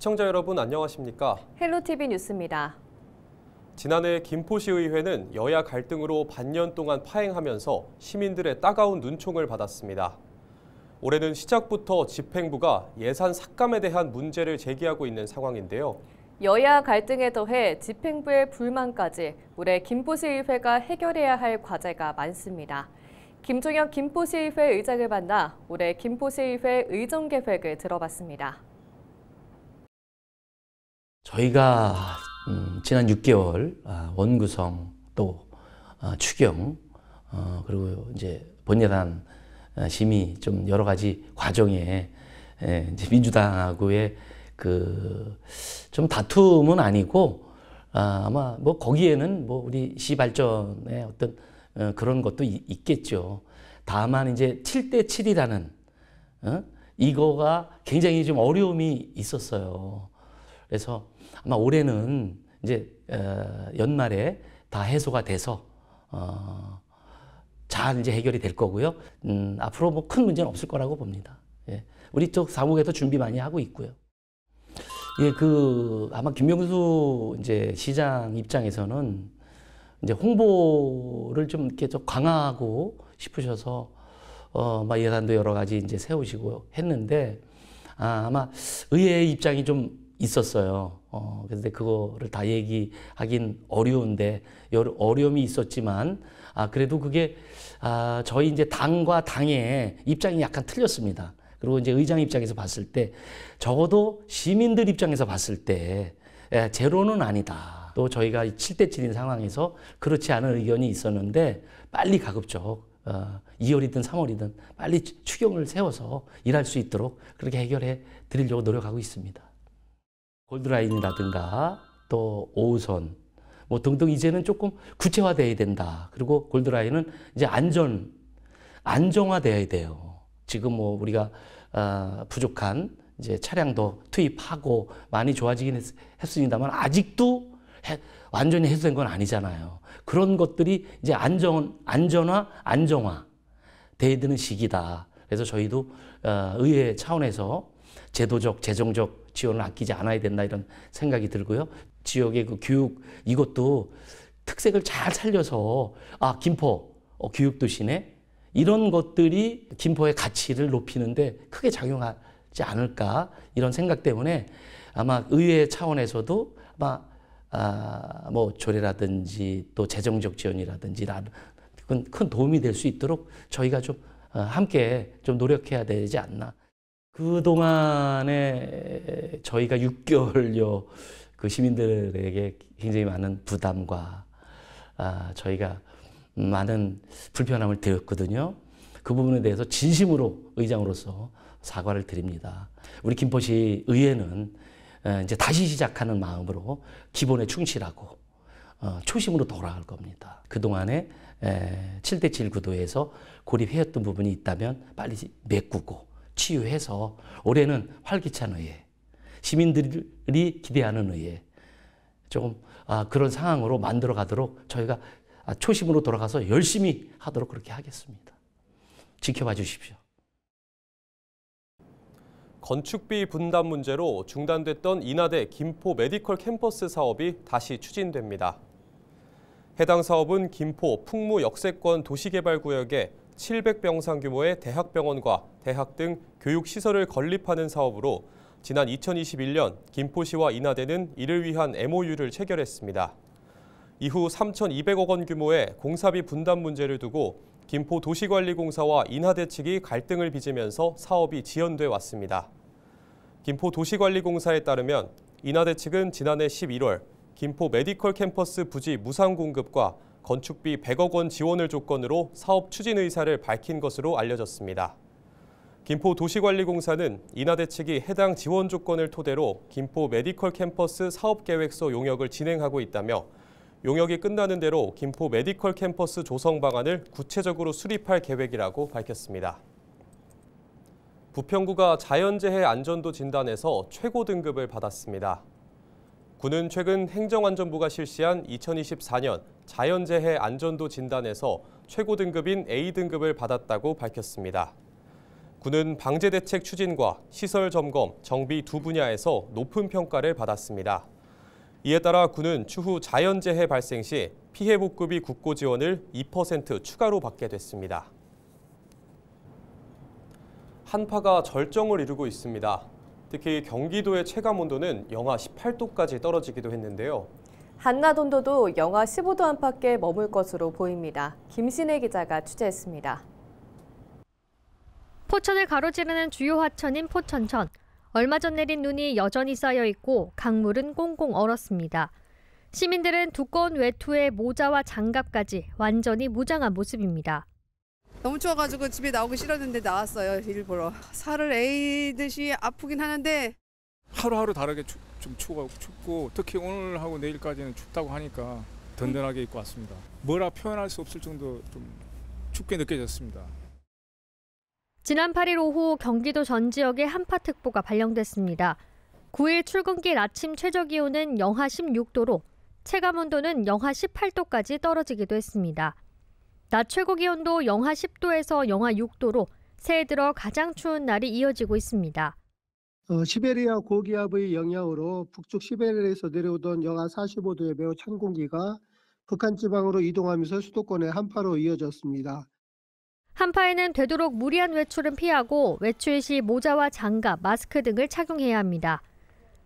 시청자 여러분 안녕하십니까? 헬로티비 뉴스입니다. 지난해 김포시의회는 여야 갈등으로 반년 동안 파행하면서 시민들의 따가운 눈총을 받았습니다. 올해는 시작부터 집행부가 예산 삭감에 대한 문제를 제기하고 있는 상황인데요. 여야 갈등에 더해 집행부의 불만까지 올해 김포시의회가 해결해야 할 과제가 많습니다. 김종혁 김포시의회 의장을 만나 올해 김포시의회 의정 계획을 들어봤습니다. 저희가 지난 6개월 원구성 또 추경 그리고 이제 본예산 심의 좀 여러 가지 과정에 이제 민주당하고의 그 좀 다툼은 아니고 아마 뭐 거기에는 뭐 우리 시 발전의 어떤 그런 것도 있겠죠. 다만 이제 7대 7이라는 이거가 굉장히 좀 어려움이 있었어요. 그래서 아마 올해는 이제 연말에 다 해소가 돼서 잘 이제 해결이 될 거고요. 앞으로 뭐 큰 문제는 없을 거라고 봅니다. 예. 우리 쪽 사무국에도 준비 많이 하고 있고요. 예, 아마 김명수 이제 시장 입장에서는 이제 홍보를 좀 이렇게 좀 강화하고 싶으셔서 막 예산도 여러 가지 이제 세우시고 했는데 아마 의회의 입장이 좀 있었어요. 그런데 그거를 다 얘기하긴 어려운데 어려움이 있었지만 그래도 그게 저희 이제 당과 당의 입장이 약간 틀렸습니다. 그리고 이제 의장 입장에서 봤을 때 적어도 시민들 입장에서 봤을 때 제로는 아니다. 또 저희가 7대 7인 상황에서 그렇지 않은 의견이 있었는데 빨리 가급적 2월이든 3월이든 빨리 추경을 세워서 일할 수 있도록 그렇게 해결해 드리려고 노력하고 있습니다. 골드라인이라든가 또 5호선 뭐 등등 이제는 조금 구체화돼야 된다. 그리고 골드라인은 이제 안정화돼야 돼요. 지금 뭐 우리가 부족한 이제 차량도 투입하고 많이 좋아지긴 했습니다만 아직도 완전히 해소된 건 아니잖아요. 그런 것들이 이제 안정화 돼야 되는 시기다. 그래서 저희도 의회 차원에서 제도적, 재정적 지원을 아끼지 않아야 된다 이런 생각이 들고요. 지역의 그 교육 이것도 특색을 잘 살려서 김포 교육도시네 이런 것들이 김포의 가치를 높이는데 크게 작용하지 않을까 이런 생각 때문에 아마 의회 차원에서도 아마 뭐 조례라든지 또 재정적 지원이라든지 큰 도움이 될 수 있도록 저희가 좀 함께 좀 노력해야 되지 않나. 그동안에 저희가 6개월여 그 시민들에게 굉장히 많은 부담과 저희가 많은 불편함을 드렸거든요. 그 부분에 대해서 진심으로 의장으로서 사과를 드립니다. 우리 김포시 의회는 이제 다시 시작하는 마음으로 기본에 충실하고 초심으로 돌아갈 겁니다. 그동안에 7대 7 구도에서 고립해왔던 부분이 있다면 빨리 메꾸고 치유해서 올해는 활기찬 의회, 시민들이 기대하는 의회 조금 그런 상황으로 만들어 가도록 저희가 초심으로 돌아가서 열심히 하도록 그렇게 하겠습니다. 지켜봐 주십시오. 건축비 분담 문제로 중단됐던 인하대 김포 메디컬 캠퍼스 사업이 다시 추진됩니다. 해당 사업은 김포 풍무 역세권 도시개발구역에 700병상 규모의 대학병원과 대학 등 교육시설을 건립하는 사업으로 지난 2021년 김포시와 인하대는 이를 위한 MOU를 체결했습니다. 이후 3,200억 원 규모의 공사비 분담 문제를 두고 김포도시관리공사와 인하대 측이 갈등을 빚으면서 사업이 지연돼 왔습니다. 김포도시관리공사에 따르면 인하대 측은 지난해 11월 김포 메디컬 캠퍼스 부지 무상 공급과 건축비 100억 원 지원을 조건으로 사업 추진 의사를 밝힌 것으로 알려졌습니다. 김포도시관리공사는 인하대 측이 해당 지원 조건을 토대로 김포 메디컬 캠퍼스 사업계획서 용역을 진행하고 있다며 용역이 끝나는 대로 김포 메디컬 캠퍼스 조성 방안을 구체적으로 수립할 계획이라고 밝혔습니다. 부평구가 자연재해 안전도 진단에서 최고 등급을 받았습니다. 구는 최근 행정안전부가 실시한 2024년 자연재해 안전도 진단에서 최고 등급인 A등급을 받았다고 밝혔습니다. 군은 방제 대책 추진과 시설 점검, 정비 두 분야에서 높은 평가를 받았습니다. 이에 따라 군은 추후 자연재해 발생 시 피해 복구비 국고 지원을 2% 추가로 받게 됐습니다. 한파가 절정을 이루고 있습니다. 특히 경기도의 체감온도는 영하 18도까지 떨어지기도 했는데요. 한낮 온도도 영하 15도 안팎에 머물 것으로 보입니다. 김신혜 기자가 취재했습니다. 포천을 가로지르는 주요 하천인 포천천. 얼마 전 내린 눈이 여전히 쌓여 있고 강물은 꽁꽁 얼었습니다. 시민들은 두꺼운 외투에 모자와 장갑까지 완전히 무장한 모습입니다. 너무 추워가지고 집에 나오기 싫었는데 나왔어요, 일 보러. 살을 에이듯이 아프긴 하는데 하루하루 다르게 좀 춥고 특히 오늘하고 내일까지는 춥다고 하니까 든든하게 입고 왔습니다. 뭐라 표현할 수 없을 정도 좀 춥게 느껴졌습니다. 지난 8일 오후 경기도 전 지역에 한파특보가 발령됐습니다. 9일 출근길 아침 최저기온은 영하 16도로 체감온도는 영하 18도까지 떨어지기도 했습니다. 낮 최고기온도 영하 10도에서 영하 6도로 새해 들어 가장 추운 날이 이어지고 있습니다. 시베리아 고기압의 영향으로 북쪽 시베리아에서 내려오던 영하 45도의 매우 찬 공기가 북한 지방으로 이동하면서 수도권의 한파로 이어졌습니다. 한파에는 되도록 무리한 외출은 피하고 외출 시 모자와 장갑, 마스크 등을 착용해야 합니다.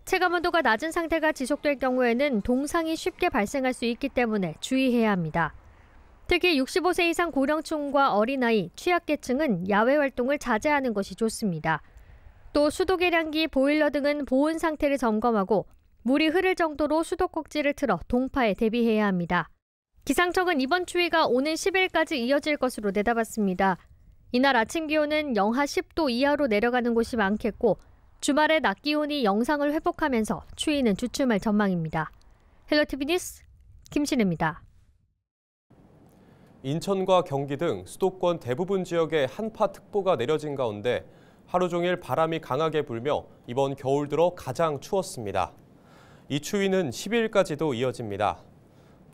체감온도가 낮은 상태가 지속될 경우에는 동상이 쉽게 발생할 수 있기 때문에 주의해야 합니다. 특히 65세 이상 고령층과 어린아이, 취약계층은 야외 활동을 자제하는 것이 좋습니다. 또 수도 계량기, 보일러 등은 보온 상태를 점검하고 물이 흐를 정도로 수도꼭지를 틀어 동파에 대비해야 합니다. 기상청은 이번 추위가 오는 10일까지 이어질 것으로 내다봤습니다. 이날 아침 기온은 영하 10도 이하로 내려가는 곳이 많겠고 주말에 낮 기온이 영상을 회복하면서 추위는 주춤할 전망입니다. 헬로티비 뉴스 김신혜입니다. 인천과 경기 등 수도권 대부분 지역에 한파특보가 내려진 가운데 하루 종일 바람이 강하게 불며 이번 겨울 들어 가장 추웠습니다. 이 추위는 10일까지도 이어집니다.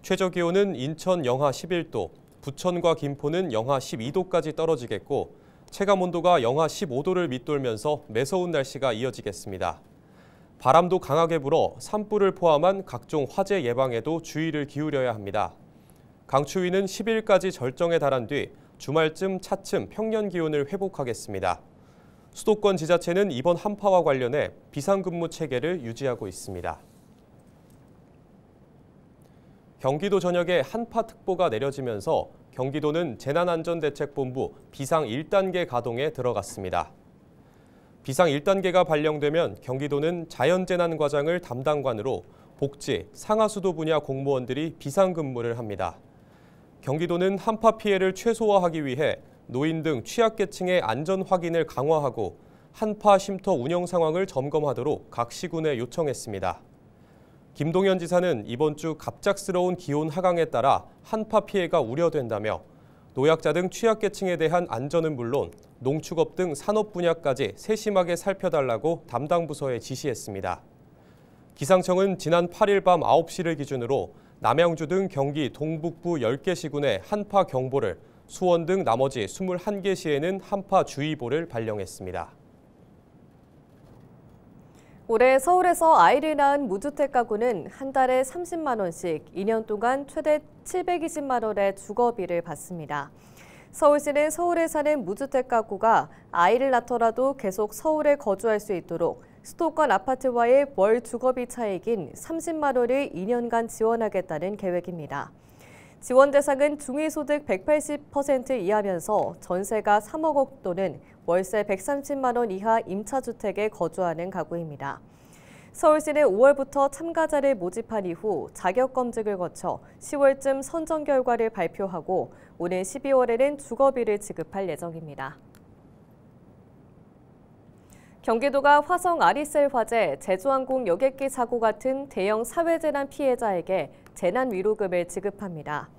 최저기온은 인천 영하 11도, 부천과 김포는 영하 12도까지 떨어지겠고 체감온도가 영하 15도를 밑돌면서 매서운 날씨가 이어지겠습니다. 바람도 강하게 불어 산불을 포함한 각종 화재 예방에도 주의를 기울여야 합니다. 강추위는 10일까지 절정에 달한 뒤 주말쯤 차츰 평년 기온을 회복하겠습니다. 수도권 지자체는 이번 한파와 관련해 비상근무 체계를 유지하고 있습니다. 경기도 전역에 한파특보가 내려지면서 경기도는 재난안전대책본부 비상 1단계 가동에 들어갔습니다. 비상 1단계가 발령되면 경기도는 자연재난과장을 담당관으로 복지, 상하수도 분야 공무원들이 비상근무를 합니다. 경기도는 한파 피해를 최소화하기 위해 노인 등 취약계층의 안전 확인을 강화하고 한파 쉼터 운영 상황을 점검하도록 각 시군에 요청했습니다. 김동연 지사는 이번 주 갑작스러운 기온 하강에 따라 한파 피해가 우려된다며 노약자 등 취약계층에 대한 안전은 물론 농축업 등 산업 분야까지 세심하게 살펴달라고 담당 부서에 지시했습니다. 기상청은 지난 8일 밤 9시를 기준으로 남양주 등 경기 동북부 10개 시군에 한파 경보를, 수원 등 나머지 21개 시에는 한파 주의보를 발령했습니다. 올해 서울에서 아이를 낳은 무주택 가구는 한 달에 30만 원씩 2년 동안 최대 720만 원의 주거비를 받습니다. 서울시는 서울에 사는 무주택 가구가 아이를 낳더라도 계속 서울에 거주할 수 있도록 수도권 아파트와의 월 주거비 차익인 30만 원을 2년간 지원하겠다는 계획입니다. 지원 대상은 중위소득 180% 이하면서 전세가 3억 원 또는 월세 130만 원 이하 임차주택에 거주하는 가구입니다. 서울시는 5월부터 참가자를 모집한 이후 자격검증을 거쳐 10월쯤 선정 결과를 발표하고 오는 12월에는 주거비를 지급할 예정입니다. 경기도가 화성 아리셀 화재, 제주항공 여객기 사고 같은 대형 사회재난 피해자에게 재난위로금을 지급합니다.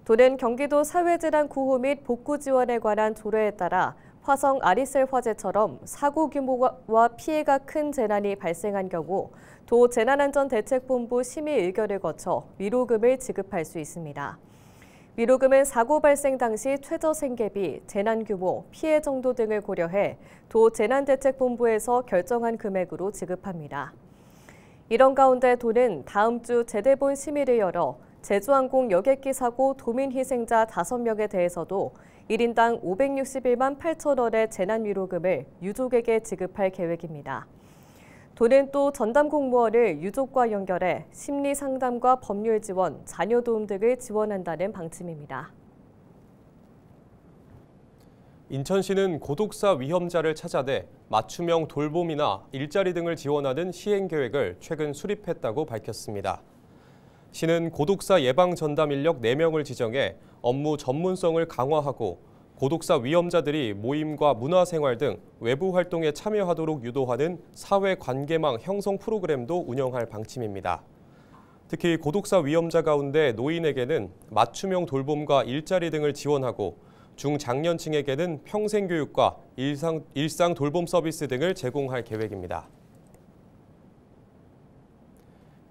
도는 경기도 사회재난 구호 및 복구 지원에 관한 조례에 따라 화성 아리셀 화재처럼 사고 규모와 피해가 큰 재난이 발생한 경우 도 재난안전대책본부 심의 의결을 거쳐 위로금을 지급할 수 있습니다. 위로금은 사고 발생 당시 최저 생계비, 재난 규모, 피해 정도 등을 고려해 도 재난대책본부에서 결정한 금액으로 지급합니다. 이런 가운데 도는 다음 주 재대본 심의를 열어 제주항공 여객기 사고 도민 희생자 5명에 대해서도 1인당 561만 8천 원의 재난위로금을 유족에게 지급할 계획입니다. 도는 또 전담 공무원을 유족과 연결해 심리 상담과 법률 지원, 자녀 도움 등을 지원한다는 방침입니다. 인천시는 고독사 위험자를 찾아내 맞춤형 돌봄이나 일자리 등을 지원하는 시행 계획을 최근 수립했다고 밝혔습니다. 시는 고독사 예방 전담 인력 4명을 지정해 업무 전문성을 강화하고 고독사 위험자들이 모임과 문화생활 등 외부 활동에 참여하도록 유도하는 사회관계망 형성 프로그램도 운영할 방침입니다. 특히 고독사 위험자 가운데 노인에게는 맞춤형 돌봄과 일자리 등을 지원하고 중장년층에게는 평생교육과 일상 돌봄 서비스 등을 제공할 계획입니다.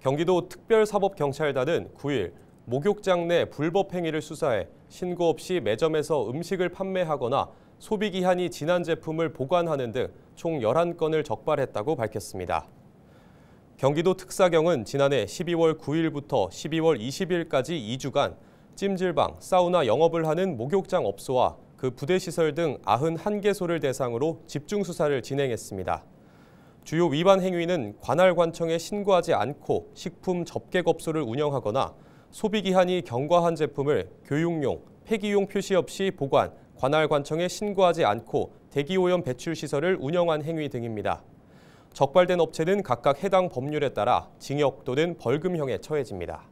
경기도 특별사법경찰단은 9일 목욕장 내 불법 행위를 수사해 신고 없이 매점에서 음식을 판매하거나 소비기한이 지난 제품을 보관하는 등 총 11건을 적발했다고 밝혔습니다. 경기도 특사경은 지난해 12월 9일부터 12월 20일까지 2주간 찜질방, 사우나 영업을 하는 목욕장 업소와 그 부대시설 등 91개소를 대상으로 집중 수사를 진행했습니다. 주요 위반 행위는 관할관청에 신고하지 않고 식품 접객업소를 운영하거나 소비기한이 경과한 제품을 교육용, 폐기용 표시 없이 보관, 관할관청에 신고하지 않고 대기오염 배출시설을 운영한 행위 등입니다. 적발된 업체는 각각 해당 법률에 따라 징역 또는 벌금형에 처해집니다.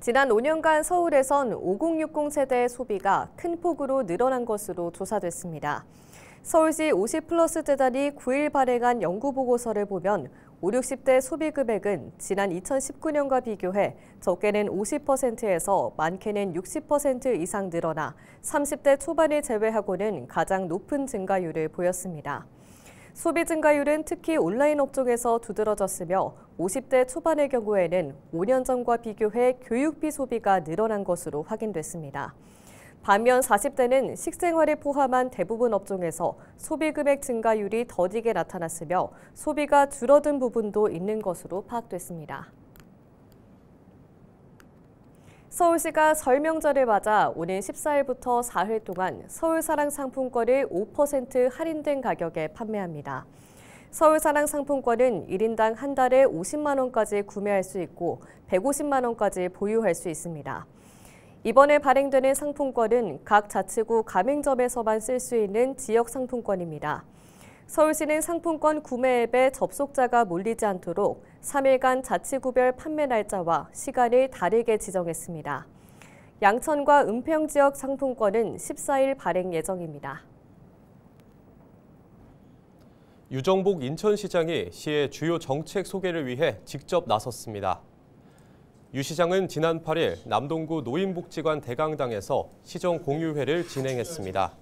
지난 5년간 서울에선 5060 세대의 소비가 큰 폭으로 늘어난 것으로 조사됐습니다. 서울시 50플러스 재단이 9일 발행한 연구보고서를 보면 5, 60대 소비 금액은 지난 2019년과 비교해 적게는 50%에서 많게는 60% 이상 늘어나 30대 초반을 제외하고는 가장 높은 증가율을 보였습니다. 소비 증가율은 특히 온라인 업종에서 두드러졌으며 50대 초반의 경우에는 5년 전과 비교해 교육비 소비가 늘어난 것으로 확인됐습니다. 반면 40대는 식생활을 포함한 대부분 업종에서 소비 금액 증가율이 더디게 나타났으며 소비가 줄어든 부분도 있는 것으로 파악됐습니다. 서울시가 설 명절을 맞아 오는 14일부터 4일 동안 서울사랑 상품권을 5% 할인된 가격에 판매합니다. 서울사랑 상품권은 1인당 한 달에 50만 원까지 구매할 수 있고 150만 원까지 보유할 수 있습니다. 이번에 발행되는 상품권은 각 자치구 가맹점에서만 쓸 수 있는 지역 상품권입니다. 서울시는 상품권 구매 앱에 접속자가 몰리지 않도록 3일간 자치구별 판매 날짜와 시간을 다르게 지정했습니다. 양천과 은평 지역 상품권은 14일 발행 예정입니다. 유정복 인천시장이 시의 주요 정책 소개를 위해 직접 나섰습니다. 유 시장은 지난 8일 남동구 노인복지관 대강당에서 시정공유회를 진행했습니다.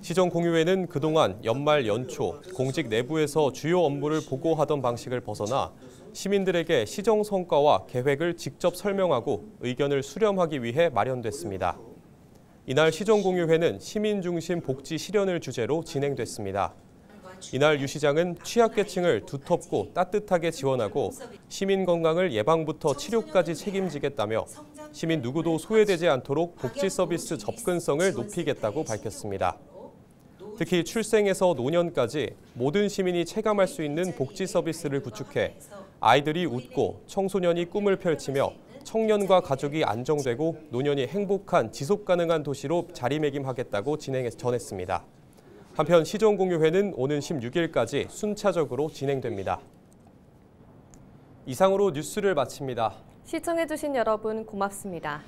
시정공유회는 그동안 연말 연초 공직 내부에서 주요 업무를 보고하던 방식을 벗어나 시민들에게 시정 성과와 계획을 직접 설명하고 의견을 수렴하기 위해 마련됐습니다. 이날 시정공유회는 시민 중심 복지 실현을 주제로 진행됐습니다. 이날 유 시장은 취약계층을 두텁고 따뜻하게 지원하고 시민 건강을 예방부터 치료까지 책임지겠다며 시민 누구도 소외되지 않도록 복지 서비스 접근성을 높이겠다고 밝혔습니다. 특히 출생에서 노년까지 모든 시민이 체감할 수 있는 복지 서비스를 구축해 아이들이 웃고 청소년이 꿈을 펼치며 청년과 가족이 안정되고 노년이 행복한 지속 가능한 도시로 자리매김하겠다고 전했습니다. 한편 시정공유회는 오는 16일까지 순차적으로 진행됩니다. 이상으로 뉴스를 마칩니다. 시청해주신 여러분 고맙습니다.